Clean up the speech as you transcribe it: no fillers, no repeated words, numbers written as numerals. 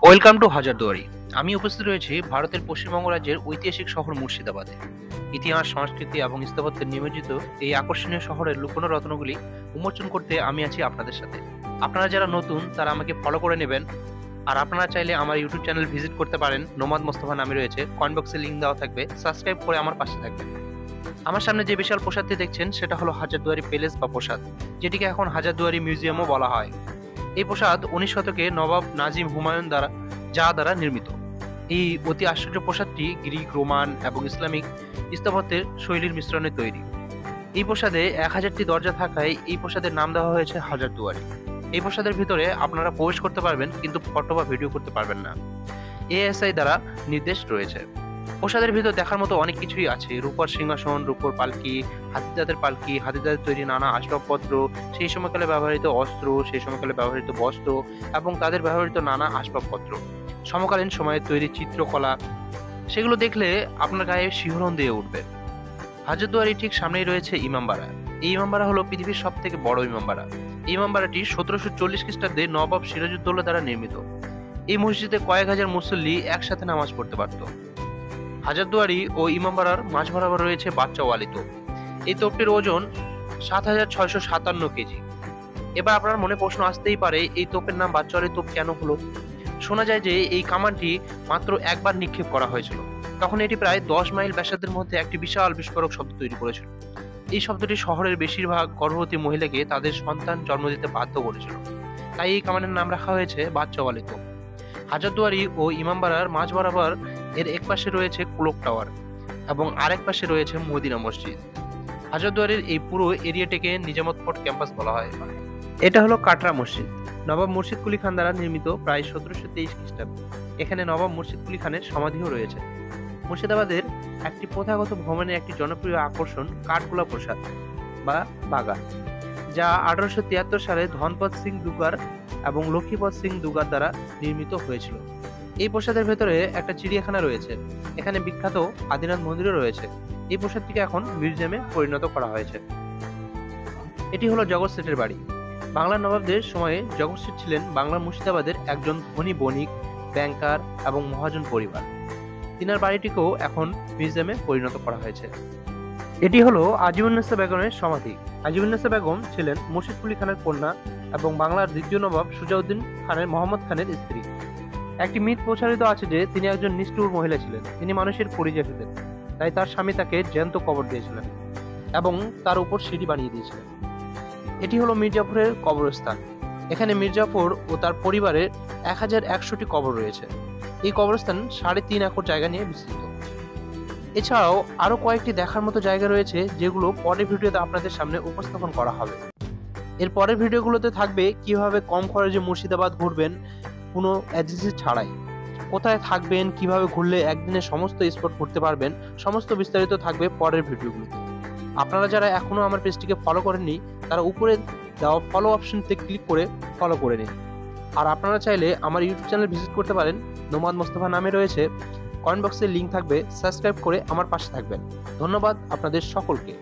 Welcome to Hazarduari. আমি উপস্থিত রয়েছি ভারতের পশ্চিমবঙ্গ রাজ্যের ঐতিহাসিক শহর মুর্শিদাবাদে। ইতিহাস, সংস্কৃতি এবং স্থাপত্যে নিয়োজিত এই আকর্ষণীয় শহরের লুকোনো রত্নগুলি উন্মোচন করতে আমি আছি আপনাদের সাথে। আপনারা যারা নতুন তারা আমাকে ফলো করে নেবেন। আর আপনারা চাইলে আমার ইউটিউব চ্যানেল ভিজিট করতে পারেন। নোমাদ মোস্তফা নামে রয়েছে, কমেন্ট বক্সে লিঙ্ক দেওয়া থাকবে, সাবস্ক্রাইব করে আমার পাশে থাকবেন। আমার সামনে যে বিশাল প্রাসাদটি দেখছেন সেটা হলো হাজারদুয়ারি প্যালেস বা প্রাসাদ, যেটিকে এখন হাজারদুয়ারি মিউজিয়ামও বলা হয়। এই প্রাসাদ 19 শতকে নবাব নাজিম হুমায়ুন দ্বারা নির্মিত। এই অতি আশ্চর্য প্রাসাদটি গ্রিক, রোমান এবং ইসলামিক স্থাপত্যের শৈলীর মিশ্রণে তৈরি। এই প্রাসাদে 1000টি দরজা থাকায় এই প্রাসাদের নাম দেওয়া হয়েছে হাজারদুয়ারি। এই প্রাসাদের ভিতরে আপনারা প্রবেশ করতে পারবেন, কিন্তু ফটো বা ভিডিও করতে পারবেন না। এএসআই দ্বারা নির্দেশ রয়েছে। প্রাসাদের ভিতর দেখার মতো অনেক কিছুই আছে। রূপার সিংহাসন, রূপর পালকি, হাতিদাঁতের তৈরি নানা আসবাবপত্র, সেই সময়কালে ব্যবহৃত অস্ত্র, সেই সময়কালে ব্যবহৃত বস্ত্র এবং তাদের ব্যবহৃত নানা আসবাবপত্র, সমকালীন সময়ে তৈরি চিত্রকলা, সেগুলো দেখলে আপনার গায়ে শিহরণ দিয়ে উঠবে। হাজারদুয়ারির ঠিক সামনেই রয়েছে ইমামবাড়া। এই ইমামবাড়া হলো পৃথিবীর সব থেকে বড় ইমামবাড়া। এই ইমামবাড়াটি 1740 খ্রিস্টাব্দে নবাব সিরাজউদ্দৌলা দ্বারা নির্মিত। এই মসজিদে কয়েক হাজার মুসল্লি একসাথে নামাজ পড়তে পারত। হাজারদুয়ারি ও ইমামবাড়ার মাঝ বরাবর রয়েছে বাচ্চা ওয়ালি তোপ। এই তোপটির ওজন 7657 কেজি। এবার আপনার মনে প্রশ্ন আসতেই পারে, এই তোপের নাম বাচ্চা ওয়ালি তোপ কেন হলো? শোনা যায় যে এই কামানটি মাত্র একবার নিক্ষেপ করা হয়েছিল। তখন এটি প্রায় 10 মাইল ব্যাসার্ধের মধ্যে একটি বিশাল বিস্ফোরক শব্দ তৈরি করেছিল। এই শব্দটি শহরের বেশিরভাগ গর্ভবতী মহিলাকে তাদের সন্তান জন্ম দিতে বাধ্য করেছিল। তাই এই কামানের নাম রাখা হয়েছে বাচ্চা ওয়ালি তোপ। হাজারদুয়ারি ও ইমামবাড়ার মাঝ বরাবর এর এক পাশে রয়েছে ক্লক টাওয়ার এবং আরেক পাশে রয়েছে মদিনা মসজিদ। হাজারদুয়ারির এই পুরো এরিয়াটিকে নিজামত ফোর্ট ক্যাম্পাস বলা হয়। এটা হলো কাটরা মসজিদ। নবাব মুর্শিদ কুলি খান দ্বারা নির্মিত প্রায় 1723 খ্রিস্টাব্দে। এখানে নবাব মুর্শিদ কুলি খানের সমাধিও রয়েছে। মুর্শিদাবাদের একটি প্রথাগত ভ্রমণের একটি জনপ্রিয় আকর্ষণ কাঠগোলা প্রাসাদ বা বাগান, যা 1873 সালে ধনপত সিং দুগার এবং লক্ষ্মীপত সিং দুগার দ্বারা নির্মিত হয়েছিল। এই প্রাসাদের ভেতরে একটা চিড়িয়াখানা রয়েছে। এখানে বিখ্যাত আদিনাথ মন্দিরও রয়েছে। এই প্রাসাদটিকে এখন মিউজিয়ামে পরিণত করা হয়েছে। এটি হলো জগৎ শেঠের বাড়ি। বাংলার নবাবদের সময়ে জগৎ শেঠ ছিলেন বাংলার মুর্শিদাবাদের একজন ধনী বণিক, ব্যাংকার এবং মহাজন পরিবার। তিনার বাড়িটিকেও এখন মিউজিয়ামে পরিণত করা হয়েছে। এটি হলো আজিমুন্নেসা বেগমের সমাধি। আজিমুন্নেসা বেগম ছিলেন মুর্শিদ কুলি খানের কন্যা এবং বাংলার দ্বিতীয় নবাব সুজাউদ্দিন খানের মোহাম্মদ খানের স্ত্রী। একটি মিথ প্রচারিত আছে যে তিনি একজন নিষ্ঠুর মহিলা ছিলেন। তিনি মানুষের পরিচয় পেতেন, তাই তার স্বামী তাকে জ্যান্ত কবর দিয়েছিলেন এবং তার উপর সিঁড়ি বানিয়ে দিয়েছিলেন। এটি হলো মির্জাফরের কবরস্থান। এখানে মির্জাফর ও তার পরিবারের 1100টি কবর রয়েছে। এই কবরস্থান 3.5 একর জায়গা নিয়ে বিস্তৃত। এছাড়াও আরো কয়েকটি দেখার মতো জায়গা রয়েছে, যেগুলো পরের ভিডিওতে আপনাদের সামনে উপস্থাপন করা হবে। এর পরের ভিডিওগুলোতে থাকবে কিভাবে কম খরচে মুর্শিদাবাদ ঘুরবেন কোনো এজেন্সি ছাড়াই, কোথায় থাকবেন, কিভাবে ঘুরলে একদিনে সমস্ত স্পট ঘুরতে পারবেন, সমস্ত বিস্তারিত থাকবে পরের ভিডিওগুলোতে। আপনারা যারা এখনো আমার পেজটিকে ফলো করেননি তারা উপরে দেওয়া ফলো অপশনতে ক্লিক করে ফলো করে নিন। আর আপনারা চাইলে আমার ইউটিউব চ্যানেল ভিজিট করতে পারেন। নোমাদ মোস্তফা নামে রয়েছে, কমেন্ট বক্সে লিঙ্ক থাকবে, সাবস্ক্রাইব করে আমার পাশে থাকবেন। ধন্যবাদ আপনাদের সকলকে।